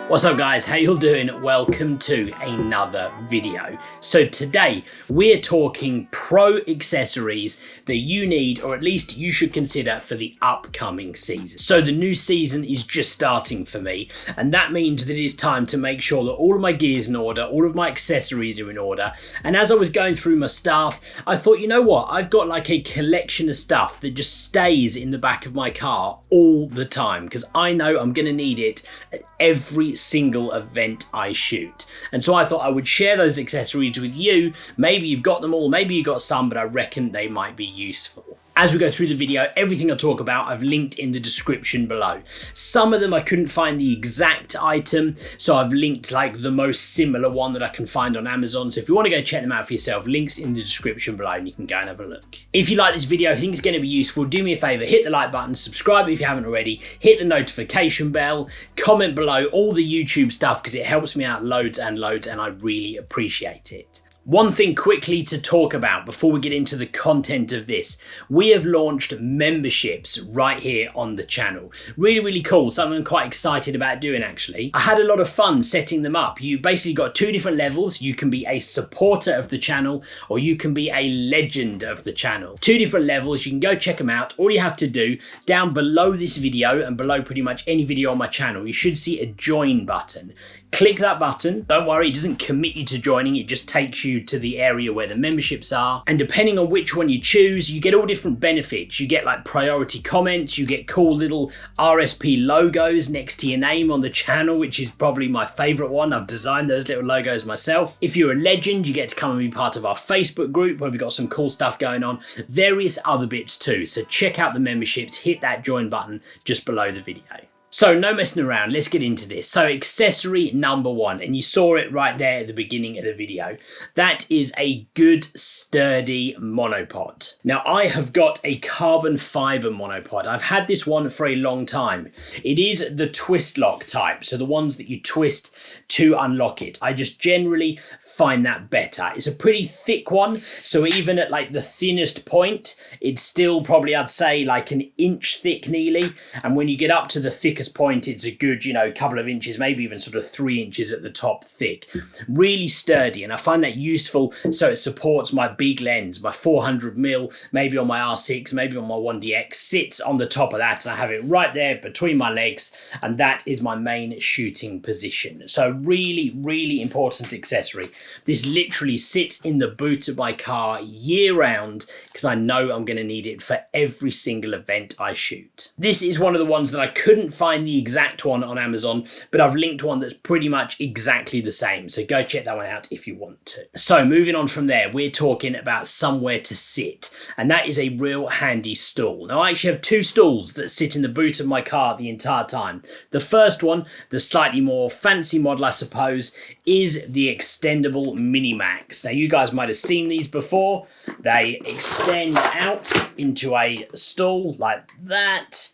What's up guys, how you all doing? Welcome to another video. So today we're talking pro accessories that you need, or at least you should consider for the upcoming season. So the new season is just starting for me, and that means that it is time to make sure that all of my gear is in order, all of my accessories are in order. And as I was going through my stuff, I thought, you know what, I've got like a collection of stuff that just stays in the back of my car all the time, because I know I'm going to need it at every single event I shoot. And so I thought I would share those accessories with you. Maybe you've got them all, maybe you've got some, but I reckon they might be useful. As we go through the video, everything I talk about I've linked in the description below. Some of them I couldn't find the exact item, so I've linked like the most similar one that I can find on Amazon. So if you want to go check them out for yourself, links in the description below and you can go and have a look. If you like this video, think it's going to be useful, do me a favour, hit the like button, subscribe if you haven't already, hit the notification bell, comment below all the YouTube stuff because it helps me out loads and loads and I really appreciate it. One thing quickly to talk about before we get into the content of this. We have launched memberships right here on the channel. Really cool, something I'm quite excited about doing actually. I had a lot of fun setting them up. You basically got two different levels. You can be a supporter of the channel or you can be a legend of the channel. Two different levels, you can go check them out. All you have to do, down below this video and below pretty much any video on my channel, you should see a join button. Click that button. Don't worry, it doesn't commit you to joining, it just takes you to the area where the memberships are. And depending on which one you choose, you get all different benefits. You get like priority comments, you get cool little RSP logos next to your name on the channel, which is probably my favorite one. I've designed those little logos myself. If you're a legend, you get to come and be part of our Facebook group where we've got some cool stuff going on. Various other bits too. So check out the memberships, hit that join button just below the video. So no messing around, let's get into this. So accessory number one, and you saw it right there at the beginning of the video. That is a good sturdy monopod. Now I have got a carbon fiber monopod. I've had this one for a long time. It is the twist lock type, so the ones that you twist to unlock it. I just generally find that better. It's a pretty thick one, so even at like the thinnest point, it's still probably, I'd say, like an inch thick nearly. And when you get up to the thickest point, it's a good, you know, couple of inches, maybe even sort of 3 inches at the top thick. Really sturdy, and I find that useful so it supports my big lens, my 400mm, maybe on my R6, maybe on my 1DX, sits on the top of that, and I have it right there between my legs, and that is my main shooting position. So really important accessory. This literally sits in the boot of my car year round because I know I'm going to need it for every single event I shoot. This is one of the ones that I couldn't find the exact one on Amazon, but I've linked one that's pretty much exactly the same, so go check that one out if you want to. So moving on from there, we're talking about somewhere to sit, and that is a real handy stool. Now I actually have two stools that sit in the boot of my car the entire time. The first one, the slightly more fancy model I suppose, is the extendable Minimax. Now you guys might have seen these before. They extend out into a stool like that,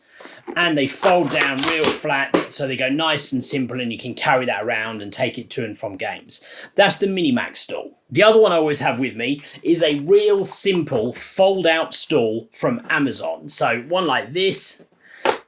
and they fold down real flat, so they go nice and simple and you can carry that around and take it to and from games. That's the Minimax stool. The other one I always have with me is a real simple fold out stool from Amazon. So one like this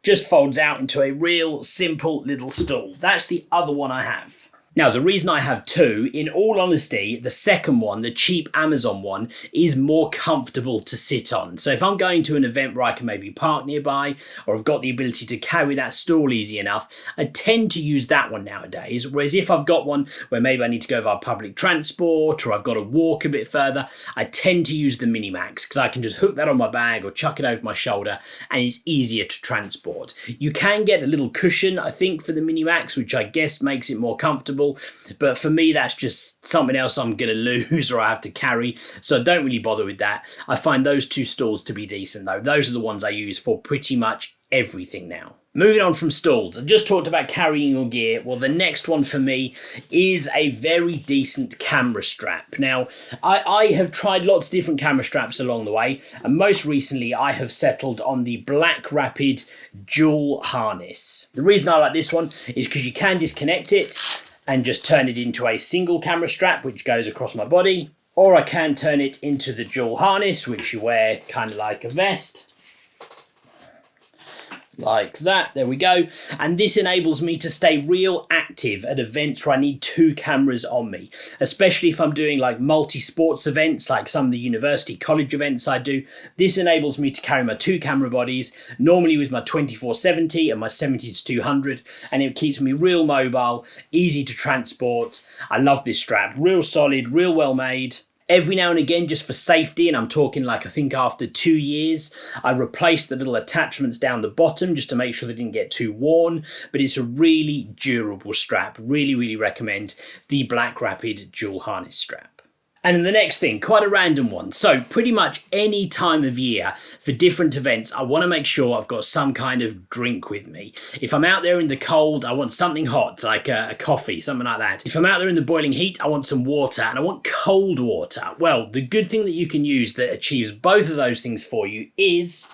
just folds out into a real simple little stool. That's the other one I have. Now, the reason I have two, in all honesty, the second one, the cheap Amazon one, is more comfortable to sit on. So if I'm going to an event where I can maybe park nearby, or I've got the ability to carry that stool easy enough, I tend to use that one nowadays. Whereas if I've got one where maybe I need to go via public transport, or I've got to walk a bit further, I tend to use the Minimax, because I can just hook that on my bag or chuck it over my shoulder, and it's easier to transport. You can get a little cushion, I think, for the Minimax, which I guess makes it more comfortable. But for me, that's just something else I'm going to lose or I have to carry. So don't really bother with that. I find those two stools to be decent though. Those are the ones I use for pretty much everything now. Moving on from stools, I just talked about carrying your gear. Well, the next one for me is a very decent camera strap. Now, I have tried lots of different camera straps along the way, and most recently I have settled on the Black Rapid dual harness. The reason I like this one is because you can disconnect it and just turn it into a single camera strap which goes across my body, or I can turn it into the dual harness which you wear kind of like a vest. like that. There we go. And this enables me to stay real active at events where I need 2 cameras on me, especially if I'm doing like multi-sports events, like some of the university college events I do. This enables me to carry my 2 camera bodies, normally with my 24-70 and my 70-200, and it keeps me real mobile, easy to transport. I love this strap, real solid, real well made. Every now and again, just for safety, and I'm talking like I think after 2 years, I replaced the little attachments down the bottom just to make sure they didn't get too worn, but it's a really durable strap. Really recommend the Black Rapid dual harness strap. And the next thing, quite a random one. So pretty much any time of year for different events, I want to make sure I've got some kind of drink with me. If I'm out there in the cold, I want something hot, like a coffee, something like that. If I'm out there in the boiling heat, I want some water, and I want cold water. Well, the good thing that you can use that achieves both of those things for you is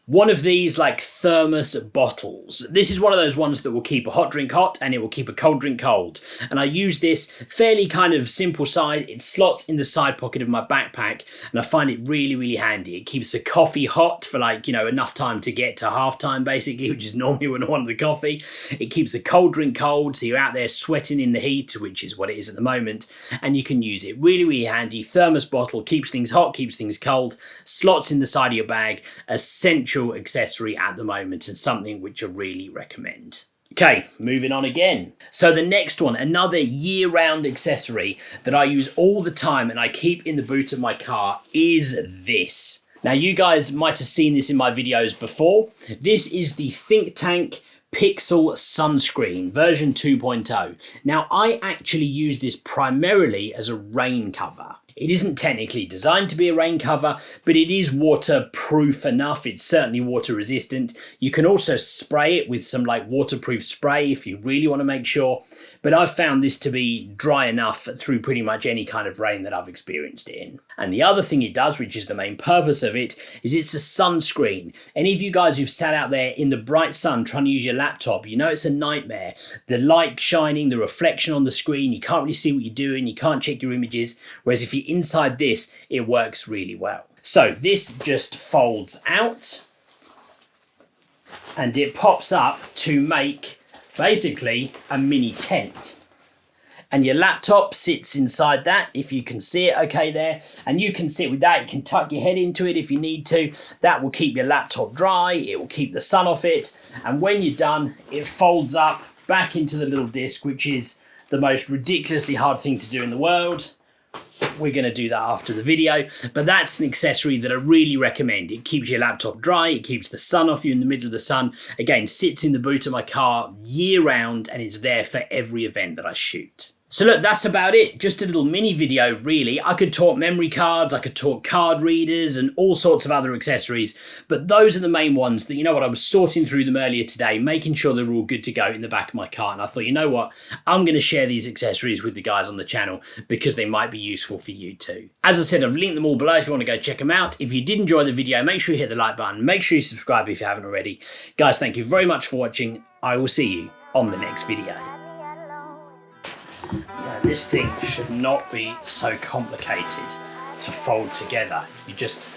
one of these like thermos bottles. This is one of those ones that will keep a hot drink hot and it will keep a cold drink cold. And I use this fairly kind of simple size. It slots in the side pocket of my backpack and I find it really handy. It keeps the coffee hot for like, you know, enough time to get to halftime basically, which is normally when I want the coffee. It keeps the cold drink cold, so you're out there sweating in the heat, which is what it is at the moment, and you can use it. Really handy. Thermos bottle, keeps things hot, keeps things cold, slots in the side of your bag. Essential accessory at the moment and something which I really recommend. Okay, moving on again. So the next one, another year-round accessory that I use all the time and I keep in the boot of my car is this. Now you guys might have seen this in my videos before. This is the Think Tank Pixel Sunscreen version 2.0. Now I actually use this primarily as a rain cover. It isn't technically designed to be a rain cover, but it is waterproof enough. It's certainly water resistant. You can also spray it with some like waterproof spray if you really want to make sure. But I've found this to be dry enough through pretty much any kind of rain that I've experienced it in. And the other thing it does, which is the main purpose of it, is it's a sunscreen. Any of you guys who've sat out there in the bright sun trying to use your laptop, you know it's a nightmare. The light shining, the reflection on the screen, you can't really see what you're doing, you can't check your images. Whereas if you're inside this, it works really well. So this just folds out and it pops up to make basically a mini tent. And your laptop sits inside that, if you can see it okay there. And you can sit with that, you can tuck your head into it if you need to. That will keep your laptop dry, it will keep the sun off it. And when you're done, it folds up back into the little disc, which is the most ridiculously hard thing to do in the world. We're going to do that after the video, but that's an accessory that I really recommend. It keeps your laptop dry, it keeps the sun off you in the middle of the sun. Again, sits in the boot of my car year round and it's there for every event that I shoot. So look, that's about it. Just a little mini video, really. I could talk memory cards, I could talk card readers and all sorts of other accessories, but those are the main ones that, you know what, I was sorting through them earlier today, making sure they were all good to go in the back of my car. And I thought, you know what, I'm going to share these accessories with the guys on the channel because they might be useful for you too. As I said, I've linked them all below if you want to go check them out. If you did enjoy the video, make sure you hit the like button. Make sure you subscribe if you haven't already. Guys, thank you very much for watching. I will see you on the next video. Now, this thing should not be so complicated to fold together. You just